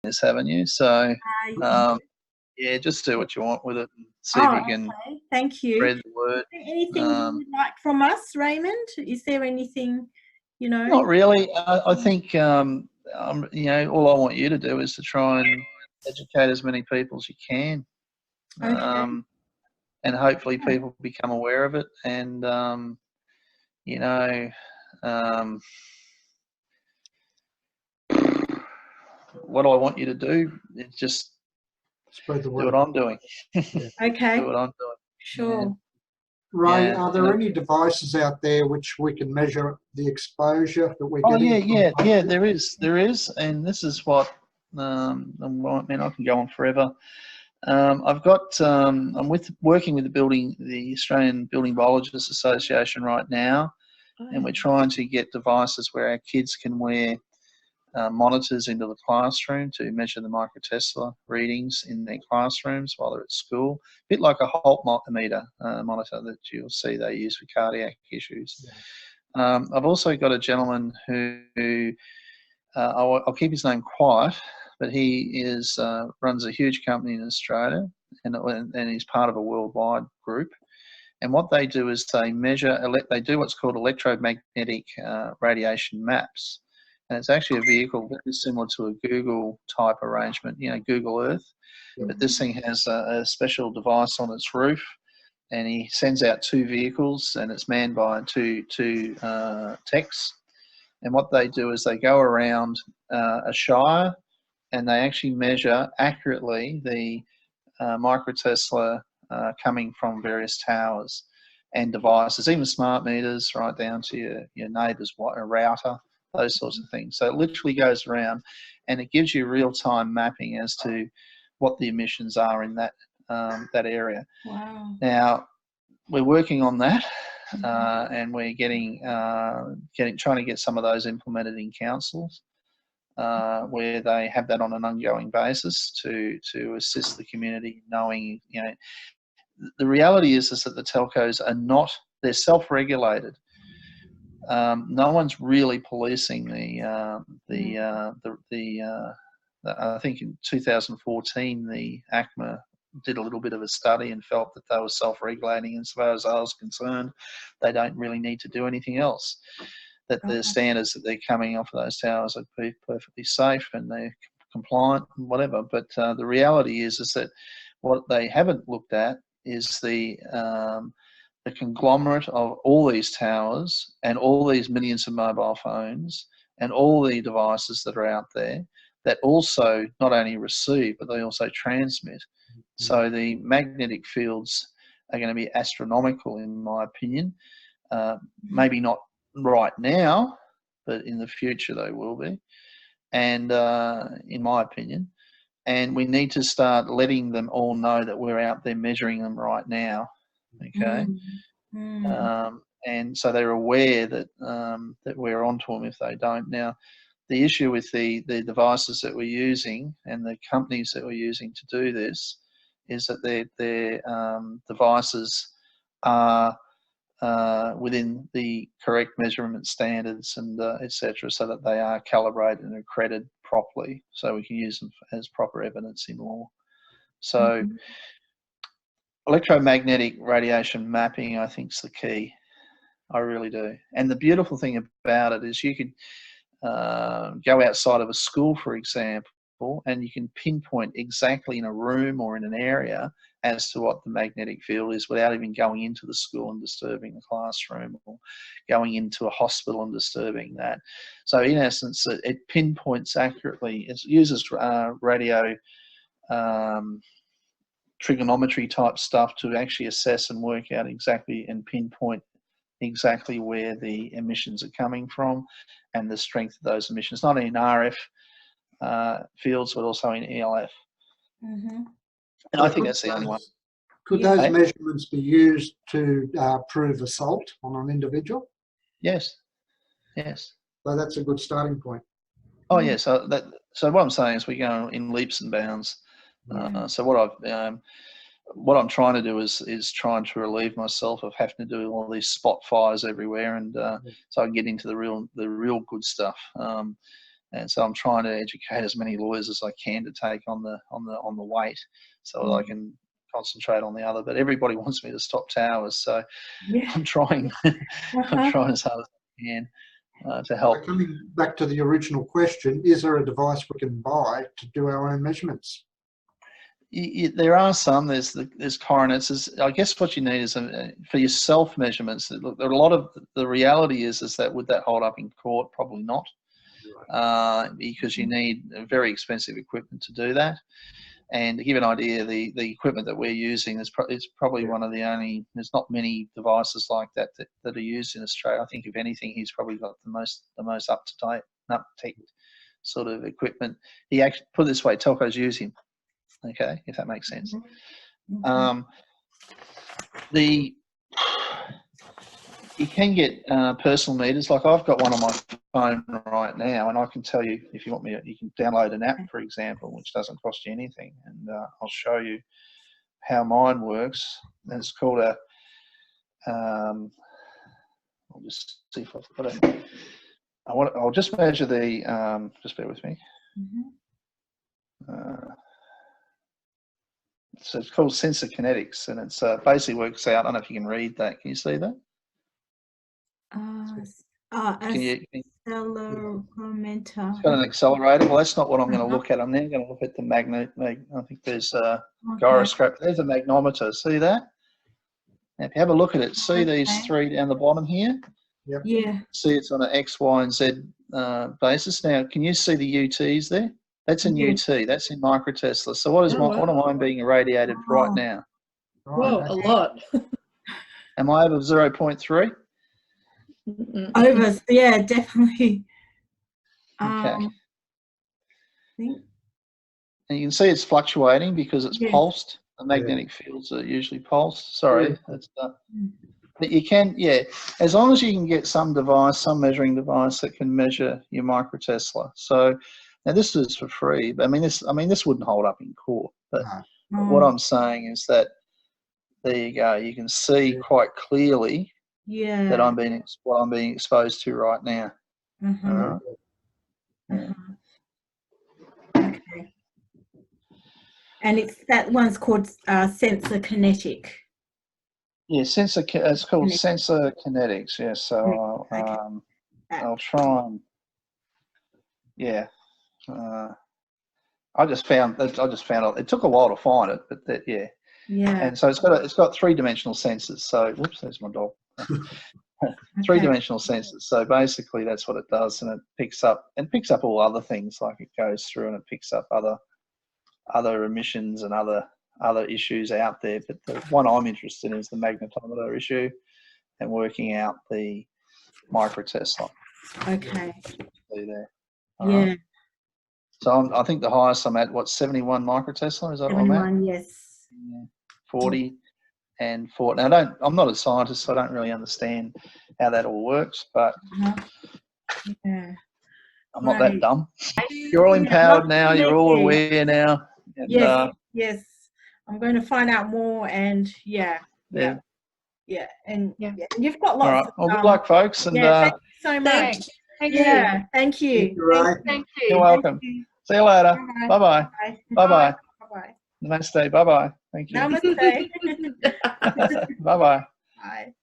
this, haven't you? So, Yeah. yeah, just do what you want with it and see Oh, if you can okay. Thank you. spread the word. Is there anything you would like from us, Raymond? Is there anything, you know? Not really. I think, you know, all I want you to do is to try and educate as many people as you can. Okay. And hopefully people become aware of it. And, you know, what I want you to do is just spread the word. Do what I'm doing. Okay. Do what I'm doing. Sure. Yeah. Ray, Yeah, are there any devices out there which we can measure the exposure that we're Oh getting? yeah, there is, and this is what I mean. I can go on forever. I've got I'm working with the Australian Building Biologists Association right now, and we're trying to get devices where our kids can wear monitors into the classroom to measure the microtesla readings in their classrooms while they're at school. A bit like a Holt meter monitor that you'll see they use for cardiac issues. Yeah. I've also got a gentleman who I'll keep his name quiet, but he runs a huge company in Australia, and he's part of a worldwide group. And what they do is they do what's called electromagnetic radiation maps. And it's actually a vehicle very similar to a Google type arrangement, you know, Google Earth. Yeah. But this thing has a special device on its roof, and he sends out 2 vehicles, and it's manned by two techs. And what they do is they go around a shire, and they actually measure accurately the microtesla coming from various towers and devices, even smart meters, right down to your neighbour's router, those sorts of things. So it literally goes around, and it gives you real-time mapping as to what the emissions are in that that area. Wow. Now, we're working on that, and we're trying to get some of those implemented in councils, where they have that on an ongoing basis to assist the community, knowing, you know, the reality is that the telcos are not, they're self-regulated. No one's really policing I think in 2014 the ACMA did a little bit of a study and felt that they were self-regulating, and as far as I was concerned, they don't really need to do anything else. That the standards that they're coming off of those towers are perfectly safe and they're compliant and whatever. But the reality is that what they haven't looked at is the conglomerate of all these towers and all these millions of mobile phones and all the devices that are out there that also not only receive, but they also transmit. So the magnetic fields are going to be astronomical, in my opinion. Maybe not right now, but in the future they will be. And in my opinion, and we need to start letting them all know that we're out there measuring them right now. Okay. And so they're aware that that we're onto them if they don't. Now, the issue with the devices that we're using and the companies that we're using to do this is that their devices are within the correct measurement standards and etc., so that they are calibrated and accredited properly, so we can use them as proper evidence in law. So electromagnetic radiation mapping, I think, is the key. I really do. And the beautiful thing about it is you could go outside of a school, for example, and you can pinpoint exactly in a room or in an area as to what the magnetic field is without even going into the school and disturbing the classroom, or going into a hospital and disturbing that. So in essence, it pinpoints accurately. It uses radio trigonometry type stuff to actually assess and work out exactly and pinpoint exactly where the emissions are coming from and the strength of those emissions, not only in RF fields, but also in ELF. And I think that's the only one. Could those measurements be used to prove assault on an individual? Yes. Yes. So that's a good starting point. Oh, yeah. So what I'm saying is we go in leaps and bounds. So what I'm trying to do is trying to relieve myself of having to do all these spot fires everywhere, and so I can get into the real good stuff. And so I'm trying to educate as many lawyers as I can to take on the weight, so that I can concentrate on the other. But everybody wants me to stop towers, so Yeah. I'm trying. I'm trying as hard as I can to help. So coming back to the original question, is there a device we can buy to do our own measurements? There are some. There's coronets. I guess what you need is for your self measurements. Look, there are a lot of the reality is that would that hold up in court? Probably not, because you need very expensive equipment to do that. And to give an idea, the equipment that we're using is probably one of the only. There's not many devices like that are used in Australia. I think if anything, he's probably got the most up to date sort of equipment. He actually, put it this way, telcos use him. Okay, if that makes sense. You can get personal meters. Like I've got one on my phone right now, and I can tell you if you want me, you can download an app, for example, which doesn't cost you anything, and I'll show you how mine works. And it's called a. I'll just see if I've got it. I'll just measure the. Just bear with me. So it's called sensor kinetics, and it's basically works out. I don't know if you can read that. Can you see that? Accelerometer. It's got an accelerator. Well, that's not what I'm going to look at. I'm now going to look at the magnet. I think there's a gyroscope. There's a magnometer. See that? Now, if you have a look at it, see these three down the bottom here? Yep. Yeah. See it's on an X, Y, and Z basis. Now, can you see the UTs there? That's in UT. That's in microtesla. So what am I being irradiated right now? Whoa, a lot. Am I over 0.3? Over, yeah, definitely. Okay. And you can see it's fluctuating because it's pulsed. The magnetic fields are usually pulsed. Sorry, that's but you can, as long as you can get some measuring device that can measure your microtesla. So now this is for free. But I mean this wouldn't hold up in court. But what I'm saying is that there you go. You can see quite clearly that what I'm being exposed to right now. Okay. And that one's called sensor kinetic. Yeah, it's called sensor kinetics. Yeah, so I'll try and I just found it. It took a while to find it, but And so it's got 3-dimensional sensors. So whoops, there's my dog. 3-dimensional sensors. So basically, that's what it does, and it picks up all other things. Like it goes through and it picks up other emissions and other issues out there. But the one I'm interested in is the magnetometer issue and working out the microtesla. Okay. See there. Right. So I think the highest I'm at, 71 microtesla? Is that 71, what I'm at? yes. 40 and 40. Now, I'm not a scientist, so I don't really understand how that all works, but I'm not that dumb. You're all empowered now. You're all aware now. And, yes. I'm going to find out more, and and you've got lots. All right. Well, good luck, folks. And thank you so much. Thank you. Thank you. Thank you. You're welcome. See you later. Bye-bye. Bye-bye. Bye-bye. Namaste. Bye-bye. Thank you. Namaste. Bye-bye. Bye.